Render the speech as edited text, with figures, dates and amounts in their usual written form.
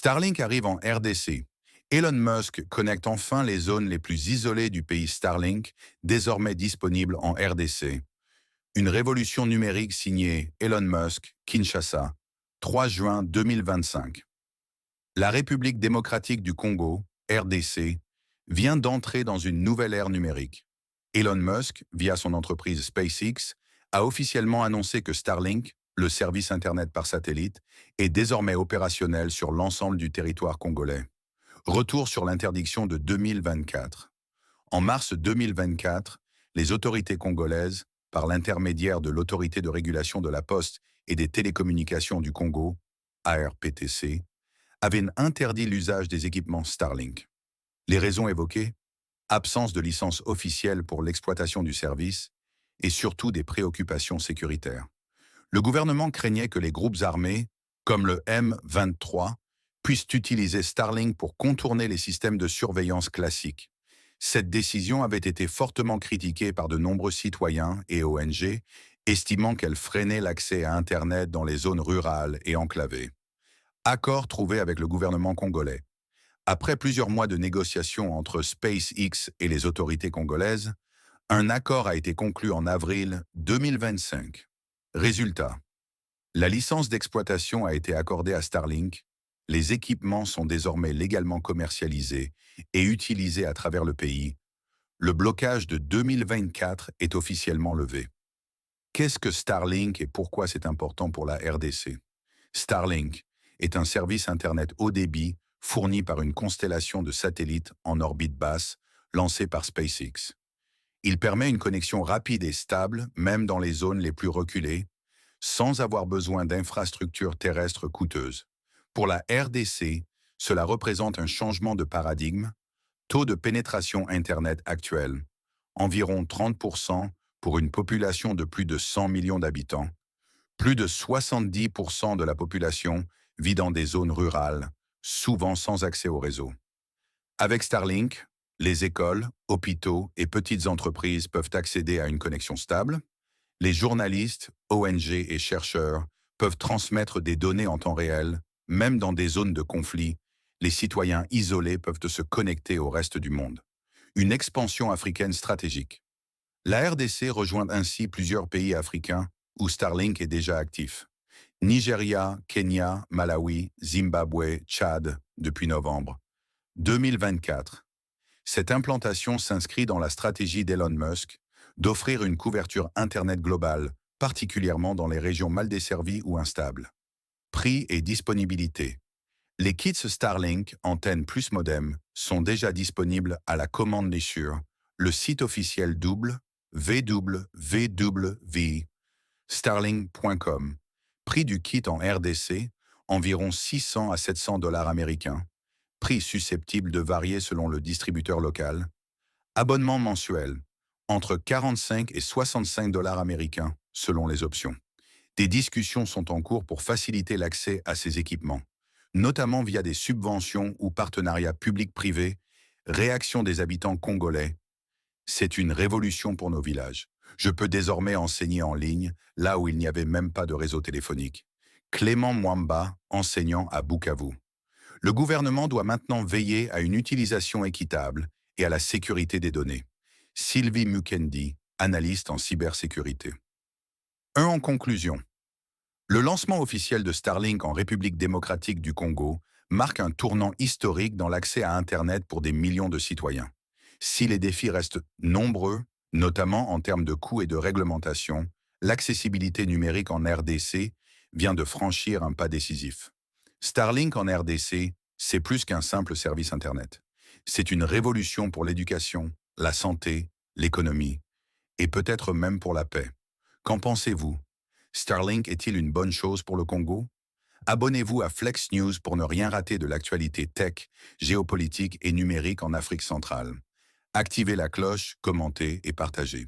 Starlink arrive en RDC. Elon Musk connecte enfin les zones les plus isolées du pays Starlink, désormais disponible en RDC. Une révolution numérique signée Elon Musk, Kinshasa, 3 juin 2025. La République démocratique du Congo, RDC, vient d'entrer dans une nouvelle ère numérique. Elon Musk, via son entreprise SpaceX, a officiellement annoncé que Starlink, le service Internet par satellite, est désormais opérationnel sur l'ensemble du territoire congolais. Retour sur l'interdiction de 2024. En mars 2024, les autorités congolaises, par l'intermédiaire de l'Autorité de régulation de la poste et des télécommunications du Congo, ARPTC, avaient interdit l'usage des équipements Starlink. Les raisons évoquées? Absence de licence officielle pour l'exploitation du service et surtout des préoccupations sécuritaires. Le gouvernement craignait que les groupes armés, comme le M23, puissent utiliser Starlink pour contourner les systèmes de surveillance classiques. Cette décision avait été fortement critiquée par de nombreux citoyens et ONG, estimant qu'elle freinait l'accès à Internet dans les zones rurales et enclavées. Accord trouvé avec le gouvernement congolais. Après plusieurs mois de négociations entre SpaceX et les autorités congolaises, un accord a été conclu en avril 2025. Résultat, la licence d'exploitation a été accordée à Starlink, les équipements sont désormais légalement commercialisés et utilisés à travers le pays. Le blocage de 2024 est officiellement levé. Qu'est-ce que Starlink et pourquoi c'est important pour la RDC? Starlink est un service Internet haut débit fourni par une constellation de satellites en orbite basse lancée par SpaceX. Il permet une connexion rapide et stable, même dans les zones les plus reculées, sans avoir besoin d'infrastructures terrestres coûteuses. Pour la RDC, cela représente un changement de paradigme. Taux de pénétration Internet actuel, environ 30% pour une population de plus de 100 millions d'habitants. Plus de 70% de la population vit dans des zones rurales, souvent sans accès au réseau. Avec Starlink, les écoles, hôpitaux et petites entreprises peuvent accéder à une connexion stable. Les journalistes, ONG et chercheurs peuvent transmettre des données en temps réel, même dans des zones de conflit. Les citoyens isolés peuvent se connecter au reste du monde. Une expansion africaine stratégique. La RDC rejoint ainsi plusieurs pays africains où Starlink est déjà actif. Nigeria, Kenya, Malawi, Zimbabwe, Tchad, depuis novembre 2024. Cette implantation s'inscrit dans la stratégie d'Elon Musk d'offrir une couverture Internet globale, particulièrement dans les régions mal desservies ou instables. Prix et disponibilité. Les kits Starlink, antennes plus modem, sont déjà disponibles à la commande sur le site officiel www.starlink.com. Prix du kit en RDC, environ 600 à 700 dollars américains. Prix susceptible de varier selon le distributeur local. Abonnement mensuel, entre 45 et 65 dollars américains, selon les options. Des discussions sont en cours pour faciliter l'accès à ces équipements, notamment via des subventions ou partenariats publics-privés. Réaction des habitants congolais. C'est une révolution pour nos villages. Je peux désormais enseigner en ligne, là où il n'y avait même pas de réseau téléphonique. Clément Mwamba, enseignant à Bukavu. Le gouvernement doit maintenant veiller à une utilisation équitable et à la sécurité des données. Sylvie Mukendi, analyste en cybersécurité. En conclusion. Le lancement officiel de Starlink en République démocratique du Congo marque un tournant historique dans l'accès à Internet pour des millions de citoyens. Si les défis restent nombreux, notamment en termes de coûts et de réglementation, l'accessibilité numérique en RDC vient de franchir un pas décisif. Starlink en RDC, c'est plus qu'un simple service Internet. C'est une révolution pour l'éducation, la santé, l'économie, et peut-être même pour la paix. Qu'en pensez-vous? Starlink est-il une bonne chose pour le Congo? Abonnez-vous à Flex News pour ne rien rater de l'actualité tech, géopolitique et numérique en Afrique centrale. Activez la cloche, commentez et partagez.